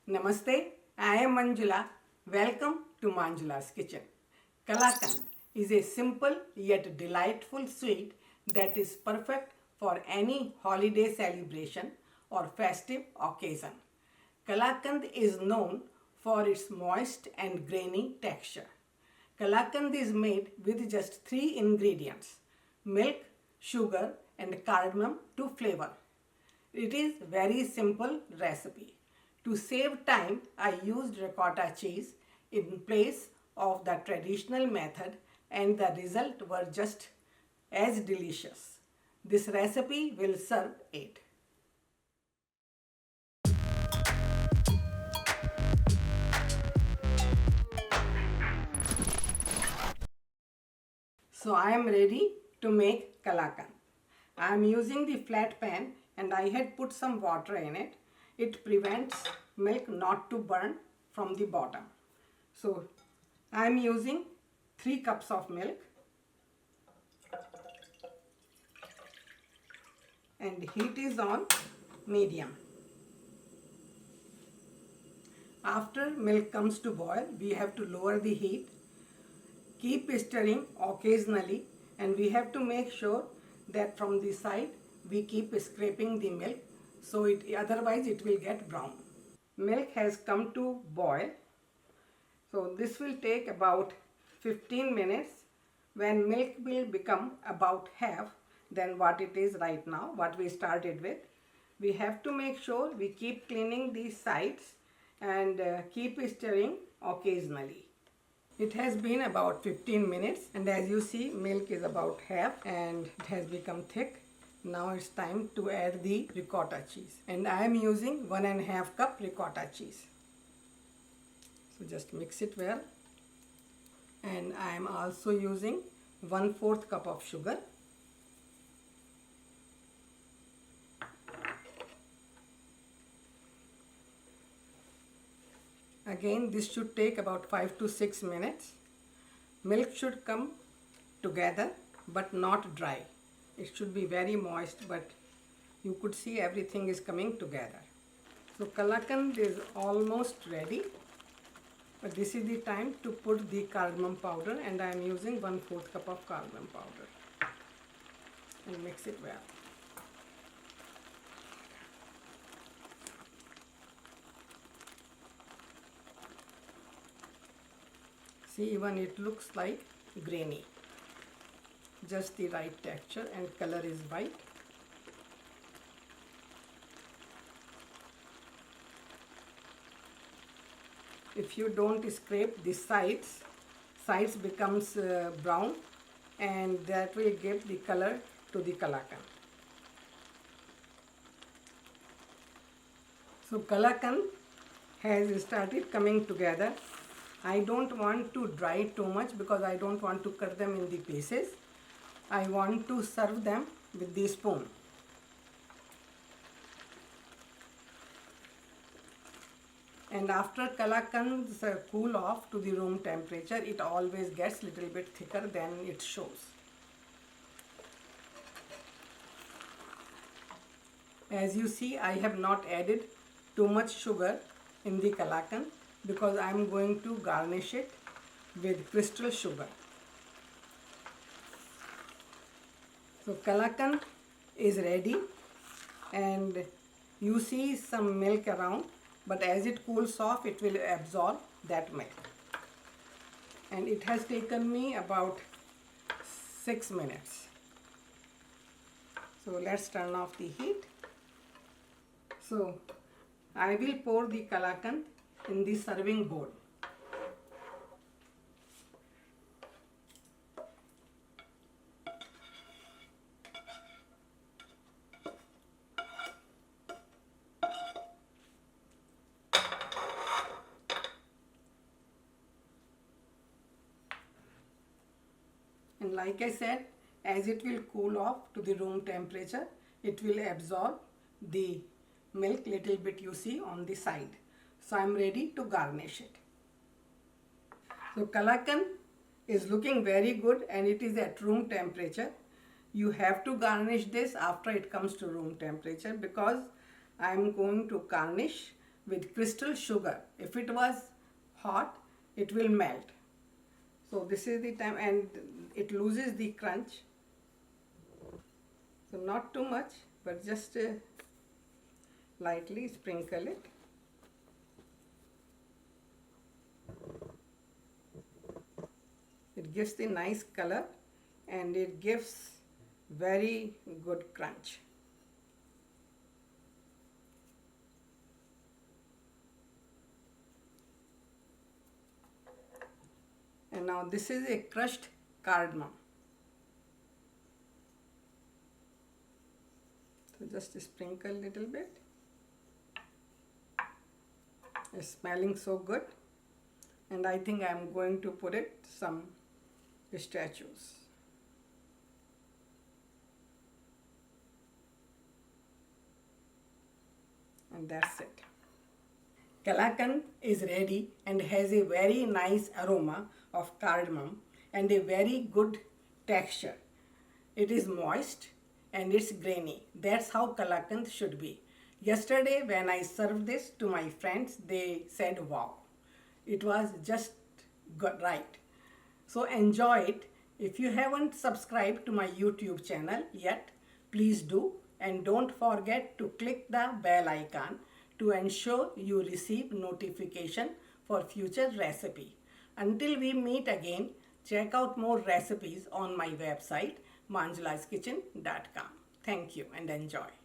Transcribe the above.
Namaste, I am Manjula. Welcome to Manjula's Kitchen. Kalakand is a simple yet delightful sweet that is perfect for any holiday celebration or festive occasion. Kalakand is known for its moist and grainy texture. Kalakand is made with just 3 ingredients: milk, sugar and cardamom to flavor. It is very simple recipe. To save time, I used ricotta cheese in place of the traditional method and the result were just as delicious. This recipe will serve it. So I am ready to make kalakand. I am using the flat pan and I had put some water in it. It prevents milk not to burn from the bottom. So I am using 3 cups of milk and heat is on medium. After milk comes to boil, we have to lower the heat. Keep stirring occasionally and we have to make sure that from the side we keep scraping the milk, so otherwise it will get brown. Milk has come to boil, so this will take about 15 minutes. When milk will become about half than what it is right now, what we started with, we have to make sure we keep cleaning these sides and keep stirring occasionally. It has been about 15 minutes and as you see, milk is about half and it has become thick. Now it's time to add the ricotta cheese and I am using 1.5 cup ricotta cheese. So just mix it well, and I am also using 1/4 cup of sugar. Again, this should take about 5 to 6 minutes. Milk should come together but not dry. It should be very moist, but you could see everything is coming together. So kalakand is almost ready, but this is the time to put the cardamom powder and I am using 1/4 cup of cardamom powder and mix it well. See, even it looks like grainy. Just the right texture and color is white. If you don't scrape the sides becomes brown and that will give the color to the kalakand. So kalakand has started coming together. I don't want to dry it too much because I don't want to cut them in the pieces. I want to serve them with the spoon. And after kalakands cool off to the room temperature, it always gets little bit thicker than it shows. As you see, I have not added too much sugar in the kalakand because I am going to garnish it with crystal sugar. So kalakand is ready and you see some milk around, but as it cools off it will absorb that milk. And it has taken me about 6 minutes. So let's turn off the heat. So I will pour the kalakand in the serving bowl. And like I said, as it will cool off to the room temperature, it will absorb the milk little bit you see on the side. So I am ready to garnish it. So kalakand is looking very good and it is at room temperature. You have to garnish this after it comes to room temperature because I am going to garnish with crystal sugar. If it was hot, it will melt. So this is the time, and it loses the crunch. So not too much, but just lightly sprinkle it. It gives the nice color and it gives very good crunch. And now this is a crushed cardamom. So just sprinkle a little bit. It's smelling so good. And I think I'm going to put it some pistachios. And that's it. Kalakand is ready and has a very nice aroma of cardamom and a very good texture. It is moist and it's grainy. That's how Kalakand should be. Yesterday when I served this to my friends, they said wow. It was just good, right. So enjoy it. If you haven't subscribed to my YouTube channel yet, please do, and don't forget to click the bell icon to ensure you receive notification for future recipe. Until we meet again, check out more recipes on my website manjulaskitchen.com. Thank you and enjoy.